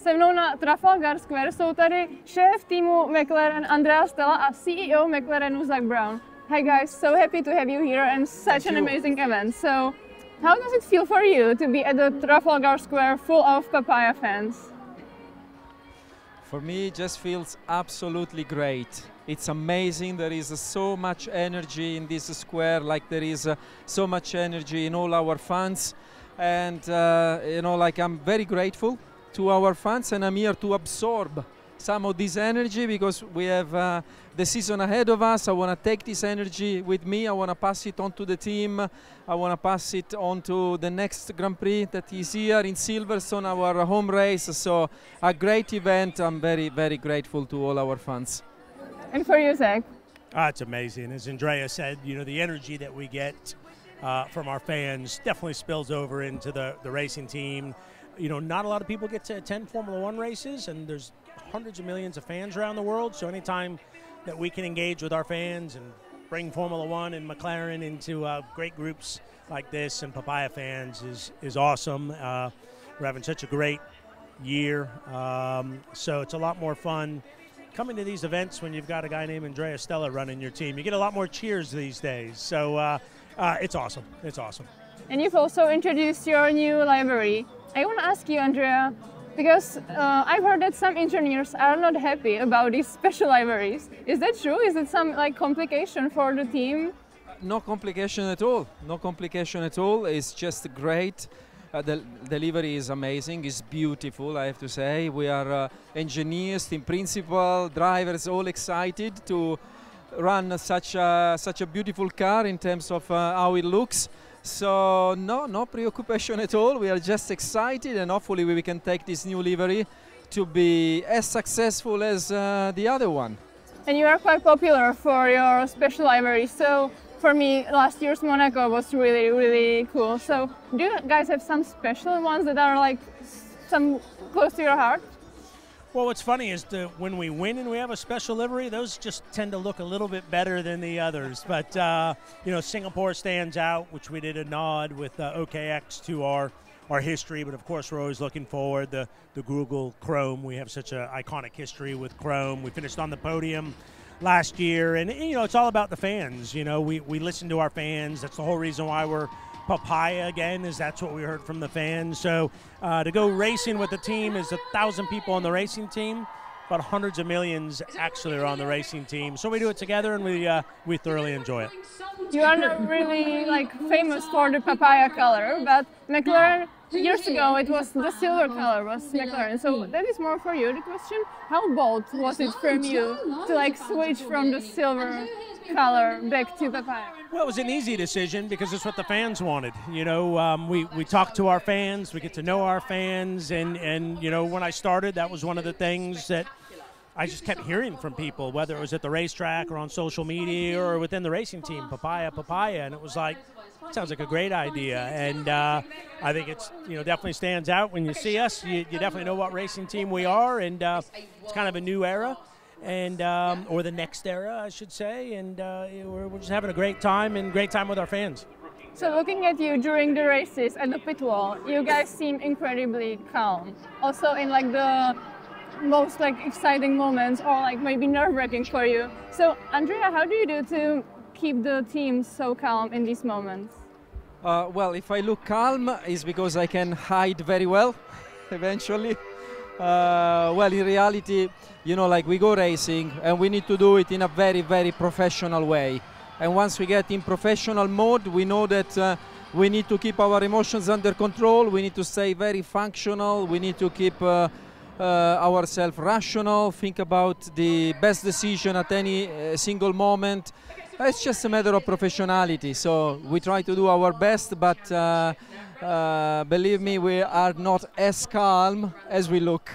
Se mnou na Trafalgar Square jsou tady šéf týmu McLaren Andreou Stellou a CEO McLarenu Zaka Browna. Hi guys, so happy to have you here and such an amazing event. So, how does it feel for you to be at the Trafalgar Square full of papaya fans? For me, it just feels absolutely great. It's amazing. There is so much energy in this square, like there is so much energy in all our fans. And, you know, like I'm very grateful to our fans, and I'm here to absorb some of this energy because we have the season ahead of us. I want to take this energy with me. I want to pass it on to the team. I want to pass it on to the next Grand Prix that is here in Silverstone, our home race. So a great event. I'm very, very grateful to all our fans. And for you, Zach? It's amazing. As Andrea said, you know, the energy that we get from our fans definitely spills over into the racing team. You know, not a lot of people get to attend Formula One races, and there's hundreds of millions of fans around the world. So anytime that we can engage with our fans and bring Formula One and McLaren into great groups like this and papaya fans is awesome. We're having such a great year. So it's a lot more fun coming to these events when you've got a guy named Andreou Stellou running your team. You get a lot more cheers these days. So it's awesome. It's awesome. And you've also introduced your new livery. I want to ask you, Andrea, because I've heard that some engineers are not happy about these special liveries. Is that true? Is it some like complication for the team? No complication at all. No complication at all. It's just great. The livery is amazing. It's beautiful, I have to say. We are engineers, team principal, drivers, all excited to run such a beautiful car in terms of how it looks. So no preoccupation at all. We are just excited, and hopefully we can take this new livery to be as successful as the other one. And you are quite popular for your special livery. So for me, last year's Monaco was really, really cool. So do you guys have some special ones that are like some close to your heart? Well, what's funny is when we win and we have a special livery, those just tend to look a little bit better than the others. But, you know, Singapore stands out, which we did a nod with OKX to our history. But, of course, we're always looking forward. The Google Chrome, we have such an iconic history with Chrome. We finished on the podium last year. And, you know, it's all about the fans. You know, we listen to our fans. That's the whole reason why we're papaya again, is that's what we heard from the fans. So to go racing with the team is 1,000 people on the racing team, but hundreds of millions actually are on the racing team. So we do it together, and we thoroughly enjoy it. You are not really like famous for the papaya color, but McLaren years ago it was the silver color was McLaren. So that is more for you. The question: how bold was it from you to like switch from the silver color back to papaya? Well, it was an easy decision because it's what the fans wanted. You know, we talk to our fans, we get to know our fans, and you know, when I started, that was one of the things that I just kept hearing from people, whether it was at the racetrack or on social media or within the racing team, papaya, and it was like, sounds like a great idea. And I think it's, you know, definitely stands out when you see us. You definitely know what racing team we are, and it's kind of a new era. And or the next era, I should say, and we're just having a great time with our fans. So looking at you during the races at the pit wall, you guys seem incredibly calm. Also in like the most like exciting moments, or like maybe nerve-wracking for you. So Andrea, how do you do to keep the team so calm in these moments? Well, if I look calm, it's because I can hide very well, eventually. Well, in reality, you know, like we go racing and we need to do it in a very, very professional way. And once we get in professional mode, we know that we need to keep our emotions under control. We need to stay very functional. We need to keep ourselves rational, think about the best decision at any single moment. It's just a matter of professionality. So we try to do our best, but believe me, we are not as calm as we look.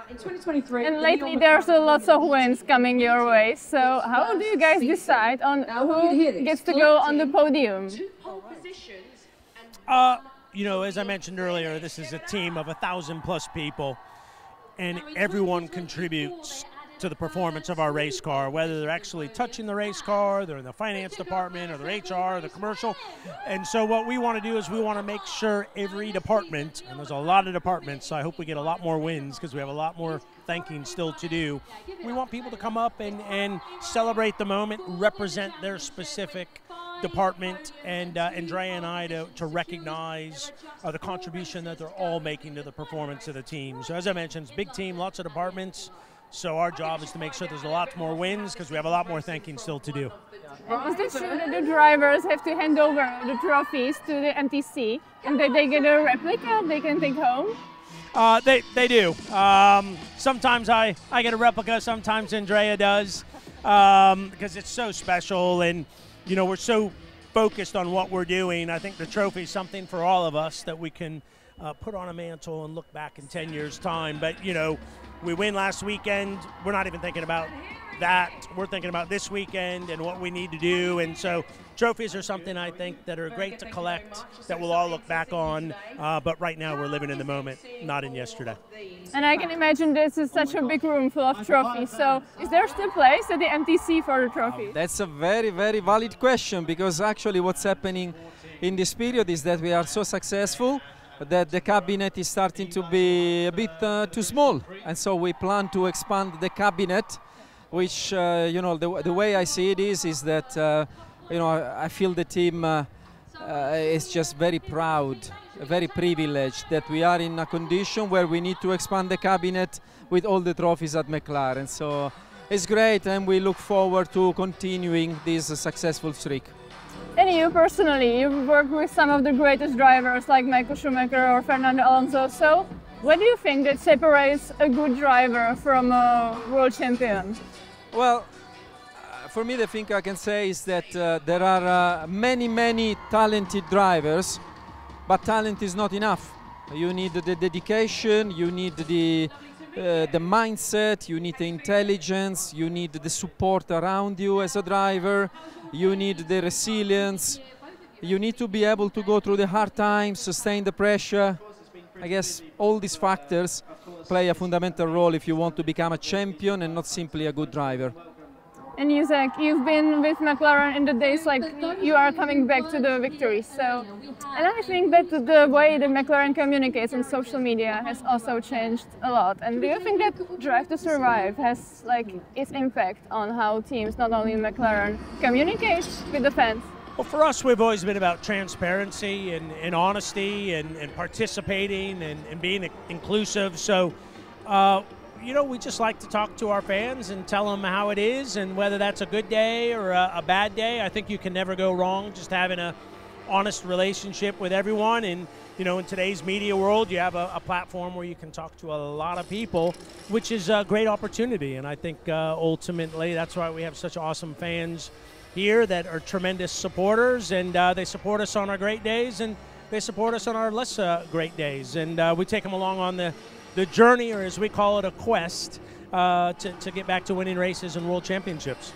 In 2023, and lately there's lots of wins coming your way. So how do you guys decide on who gets to go on the podium? You know, as I mentioned earlier, this is a team of 1,000+ people, and everyone contributes to the performance of our race car, whether they're actually touching the race car, they're in the finance department, or their HR, or the commercial. And so what we want to do is we want to make sure every department, and there's a lot of departments, so I hope we get a lot more wins because we have a lot more thanking still to do. We want people to come up and celebrate the moment, represent their specific department, and Andrea and I to recognize the contribution that they're all making to the performance of the team. So as I mentioned, it's a big team, lots of departments. So our job is to make sure there's a lot more wins because we have a lot more thanking still to do. Is it true that the drivers have to hand over the trophies to the MTC and that they get a replica they can take home? They do. Sometimes I get a replica, sometimes Andrea does, because it's so special and, you know, we're so focused on what we're doing. I think the trophy is something for all of us that we can put on a mantle and look back in 10 years' time. But, you know, we win last weekend. We're not even thinking about that. We're thinking about this weekend and what we need to do. And so trophies are something I think that are great to collect, that we'll all look back on. But right now we're living in the moment, not in yesterday. And I can imagine this is such a big room full of trophies. So is there still place at the MTC for the trophies? That's a very, very valid question, because actually what's happening in this period is that we are so successful that the cabinet is starting to be a bit too small, and so we plan to expand the cabinet, which you know, the way I see it is that you know, I feel the team is just very proud, very privileged that we are in a condition where we need to expand the cabinet with all the trophies at McLaren. So it's great, and we look forward to continuing this successful streak. And you personally, you've worked with some of the greatest drivers like Michael Schumacher or Fernando Alonso. So what do you think that separates a good driver from a world champion? Well, for me, the thing I can say is that there are many talented drivers, but talent is not enough. You need the dedication, you need the mindset, you need the intelligence, you need the support around you as a driver. You need the resilience, you need to be able to go through the hard times, sustain the pressure. I guess all these factors play a fundamental role if you want to become a champion and not simply a good driver. And you, Zach, you've been with McLaren in the days like you are coming back to the victory. So, and I think that the way that McLaren communicates on social media has also changed a lot. And do you think that Drive to Survive has like its impact on how teams, not only in McLaren, communicate with the fans? Well, for us, we've always been about transparency and honesty and participating and being inclusive. So, you know, we just like to talk to our fans and tell them how it is, and whether that's a good day or a bad day. I think you can never go wrong just having a honest relationship with everyone. And, you know, in today's media world, you have a platform where you can talk to a lot of people, which is a great opportunity. And I think ultimately that's why we have such awesome fans here that are tremendous supporters, and they support us on our great days, and they support us on our less great days. And we take them along on the journey, or as we call it, a quest, to get back to winning races and world championships.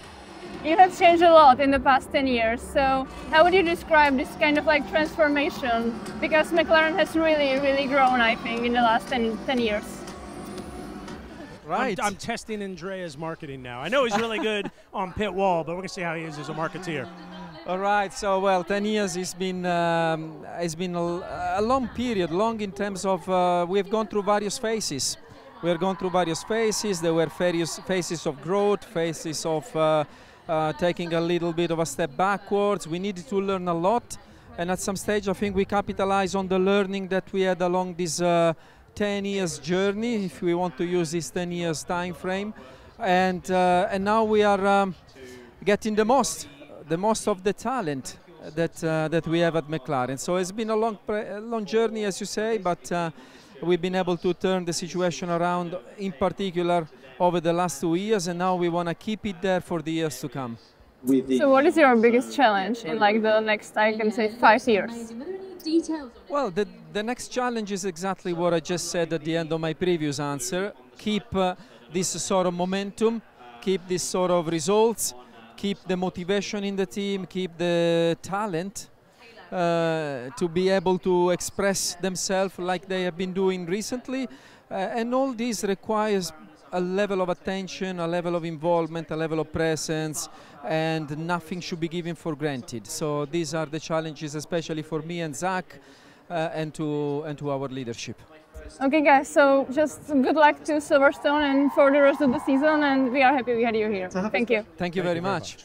You have changed a lot in the past 10 years, so how would you describe this kind of like transformation? Because McLaren has really grown, I think, in the last 10 years. Right. I'm testing Andrea's marketing now. I know he's really good on pit wall, but we're going to see how he is as a marketeer. All right, so well, 10 years has been a long period, long in terms of we've gone through various phases. We have gone through various phases. There were various phases of growth, phases of taking a little bit of a step backwards. We needed to learn a lot, and at some stage I think we capitalized on the learning that we had along this 10 years journey, if we want to use this 10 years time frame, and now we are getting the most of the talent that we have at McLaren. So it's been a long journey, as you say, but we've been able to turn the situation around, in particular over the last 2 years, and now we want to keep it there for the years to come. So what is your biggest challenge in like the next, I can say, 5 years? Well, the next challenge is exactly what I just said at the end of my previous answer. Keep this sort of momentum, keep this sort of results, keep the motivation in the team, keep the talent to be able to express themselves like they have been doing recently. And all this requires a level of attention, a level of involvement, a level of presence, and nothing should be given for granted. So these are the challenges, especially for me and Zak, and to our leadership. Okay, guys, so just good luck to Silverstone and for the rest of the season, and we are happy we had you here. Thank you. Thank you very much.